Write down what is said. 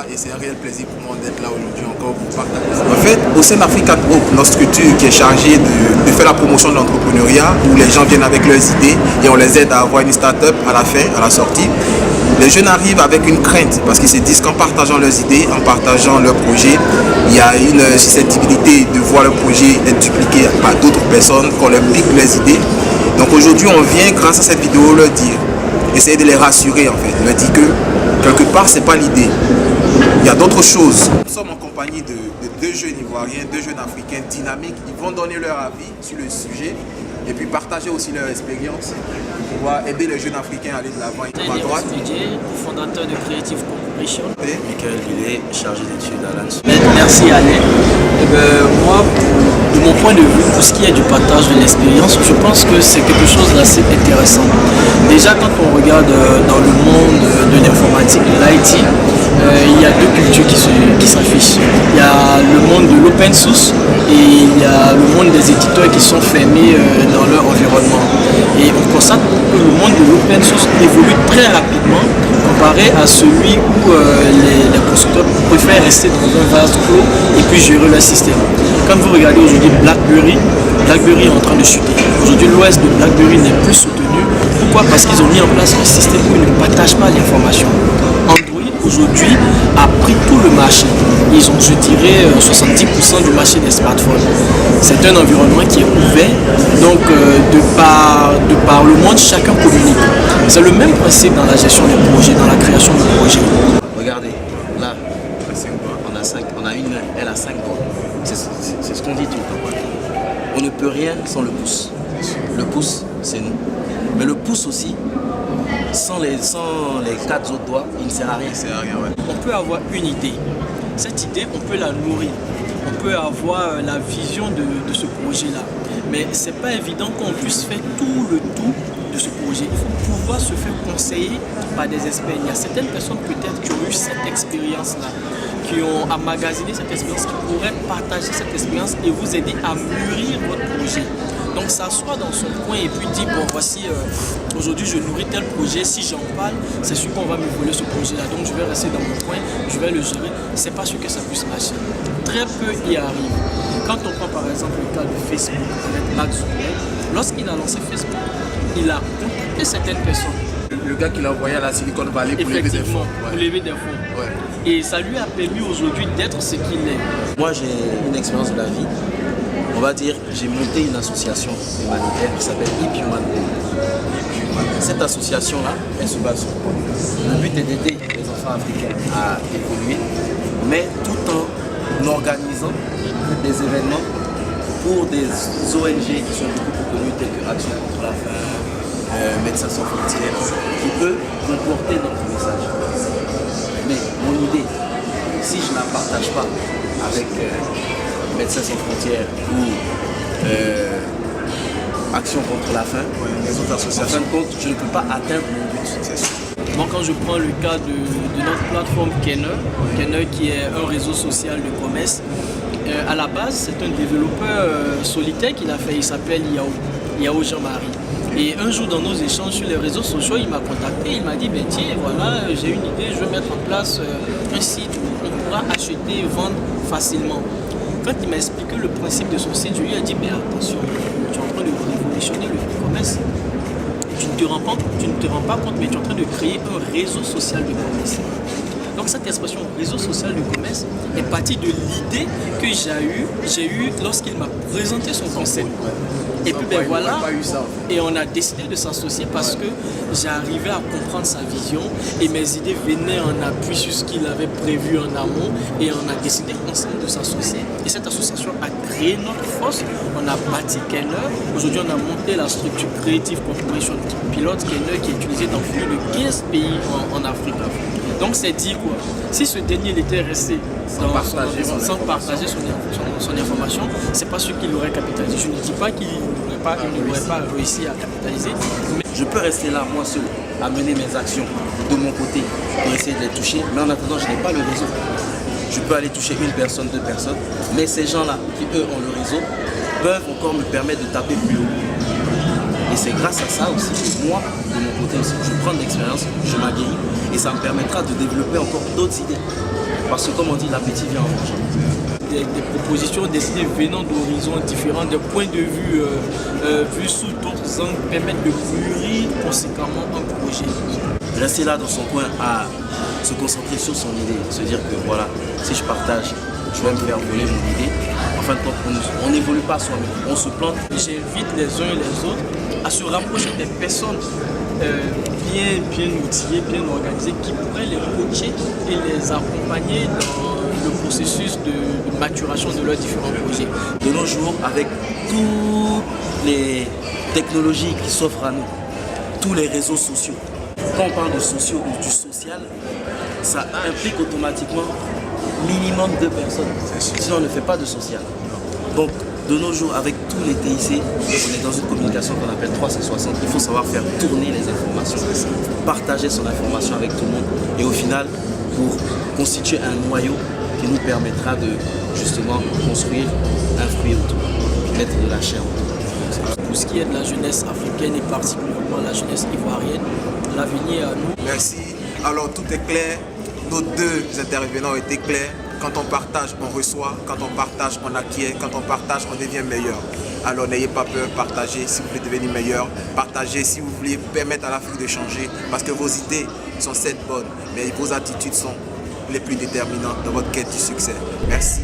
Africa et c'est un réel plaisir pour moi d'être là aujourd'hui encore pour partager ça. En fait, au sein d'Africa Group, notre structure qui est chargée de faire la promotion de l'entrepreneuriat, où les gens viennent avec leurs idées et on les aide à avoir une start-up à la fin, à la sortie. Les jeunes arrivent avec une crainte parce qu'ils se disent qu'en partageant leurs idées, en partageant leurs projets, il y a une susceptibilité de voir leur projet être dupliqué par d'autres personnes, qu'on leur pique les idées. Donc aujourd'hui, on vient grâce à cette vidéo leur dire, essayer de les rassurer en fait, leur dire que quelque part, c'est pas l'idée. Il y a d'autres choses. Nous sommes en compagnie de deux jeunes Ivoiriens, deux jeunes Africains dynamiques. Ils vont donner leur avis sur le sujet et puis partager aussi leur expérience pour pouvoir aider les jeunes Africains à aller de l'avant. À droite, fondateur de Creative Corporation. Michael Villet, chargé d'études à l'ANSU. Merci Alain. Moi, de mon point de vue, pour ce qui est du partage de l'expérience, je pense que c'est quelque chose d'assez intéressant. Déjà, quand on regarde dans le monde de l'informatique, de l'IT, il y a deux cultures qui s'affichent. Il y a le monde de l'open source et il y a le monde des éditeurs qui sont fermés dans leur environnement. Et on constate que le monde de l'open source évolue très rapidement comparé à celui où les constructeurs préfèrent rester dans un vase clos et puis gérer leur système. Quand vous regardez aujourd'hui BlackBerry est en train de chuter. Aujourd'hui, l'OS de BlackBerry n'est plus soutenu. Pourquoi? Parce qu'ils ont mis en place un système où ils ne partagent pas l'information. Android, aujourd'hui, a pris tout le marché. Ils ont, je dirais, 70% du marché des smartphones. C'est un environnement qui est ouvert. Donc, de par le monde, chacun communique. C'est le même principe dans la gestion des projets, dans la création de projets. Regardez, là, on a une, elle a 5 doigts. C'est ce qu'on dit tout le temps. On ne peut rien sans le pouce. Le pouce, c'est nous. Mais le pouce aussi, sans les 4 autres doigts, il ne sert à rien. On peut avoir une idée. Cette idée, on peut la nourrir. On peut avoir la vision de ce projet-là. Mais ce n'est pas évident qu'on puisse faire tout le tout de ce projet. Il faut pouvoir se faire conseiller par des experts. Il y a certaines personnes peut-être qui ont eu cette expérience-là, qui ont emmagasiné cette expérience, qui pourraient partager cette expérience et vous aider à mûrir votre projet. Donc s'asseoir dans son coin et puis dire, bon voici, aujourd'hui je nourris tel projet, si j'en parle, c'est sûr qu'on va me voler ce projet-là. Donc je vais rester dans mon coin, je vais le gérer. C'est pas sûr que ça puisse marcher. Très peu y arrivent. Quand on prend par exemple le cas de Facebook avec Mark Zuckerberg, lorsqu'il a lancé Facebook, il a contacté certaines personnes. Le gars qui l'a envoyé à la Silicon Valley pour lever des fonds. Pour lever des fonds. Ouais. Et ça lui a permis aujourd'hui d'être ce qu'il est. Moi j'ai une expérience de la vie. On va dire, j'ai monté une association humanitaire qui s'appelle Hip Human. Cette association-là, elle se base sur quoi? Le but est d'aider les enfants africains à évoluer, mais tout en organisant des événements pour des ONG qui sont beaucoup plus connues telles que Action contre la faim, Médecins sans frontières, qui peut comporter notre message. Mais mon idée, si je ne la partage pas avec Médecins sans frontières ou Action contre la faim, les autres associations, en fin de compte, je ne peux pas atteindre mon but. Moi, quand je prends le cas de notre plateforme Kenner qui est un réseau social de commerce, à la base, c'est un développeur solitaire qui l'a fait, il s'appelle Yao Jean-Marie. Et un jour, dans nos échanges sur les réseaux sociaux, il m'a contacté, il m'a dit, ben tiens, voilà, j'ai une idée, je vais mettre en place un site où on pourra acheter et vendre facilement. Quand il m'a expliqué le principe de son site, je lui ai dit, mais attention, tu es en train de révolutionner le e-commerce. Tu ne te rends pas compte, mais tu es en train de créer un réseau social de commerce. Donc cette expression réseau social de commerce est partie de l'idée que j'ai eue lorsqu'il m'a présenté son concept. Et puis ben voilà, et on a décidé de s'associer parce que j'arrivais à comprendre sa vision et mes idées venaient en appui sur ce qu'il avait prévu en amont et on a décidé ensemble de s'associer. Et cette association a créé notre force, on a bâti Kenner. Aujourd'hui on a monté la structure Creative Corporation qui pilote Kenner qui est utilisée dans plus de 15 pays en Afrique. Donc c'est dit quoi, si ce dernier était resté sans partager son information, c'est pas sûr qu'il aurait capitalisé. Je ne dis pas qu'il n'aurait pas réussi à capitaliser. Mais je peux rester là, moi seul, à mener mes actions de mon côté pour essayer de les toucher, mais en attendant, je n'ai pas le réseau. Je peux aller toucher une personne, 2 personnes, mais ces gens-là qui, eux, ont le réseau, peuvent encore me permettre de taper plus haut. Et c'est grâce à ça aussi que moi, de mon côté aussi, je prends de l'expérience, je m'aguerris et ça me permettra de développer encore d'autres idées. Parce que comme on dit, l'appétit vient en mangeant. Des propositions, des idées venant d'horizons différents, des points de vue vus sous d'autres angles permettent de mûrir conséquemment un projet. Rester là dans son coin à se concentrer sur son idée, se dire que voilà, si je partage, je vais me faire voler mon idée. En fin de compte, on n'évolue pas soi-même, on se plante. J'invite les uns et les autres à se rapprocher des personnes bien outillées, bien organisées, qui pourraient les coacher et les accompagner dans le processus de maturation de leurs différents projets. De nos jours, avec toutes les technologies qui s'offrent à nous, tous les réseaux sociaux, quand on parle de sociaux ou du social, ça implique automatiquement minimum 2 personnes. Sinon, on ne fait pas de social. Donc, de nos jours, avec tous les TIC, on est dans une communication qu'on appelle 360. Il faut savoir faire tourner les informations, partager son information avec tout le monde. Et au final, pour constituer un noyau qui nous permettra de justement construire un fruit autour, mettre de la chair autour. Pour ce qui est de la jeunesse africaine et particulièrement la jeunesse ivoirienne, l'avenir est à nous. Merci. Alors tout est clair. Nos 2 intervenants ont été clairs. Quand on partage, on reçoit. Quand on partage, on acquiert. Quand on partage, on devient meilleur. Alors n'ayez pas peur, partagez si vous voulez devenir meilleur. Partagez si vous voulez permettre à l'Afrique de changer. Parce que vos idées sont certes bonnes, mais vos attitudes sont les plus déterminantes dans votre quête du succès. Merci.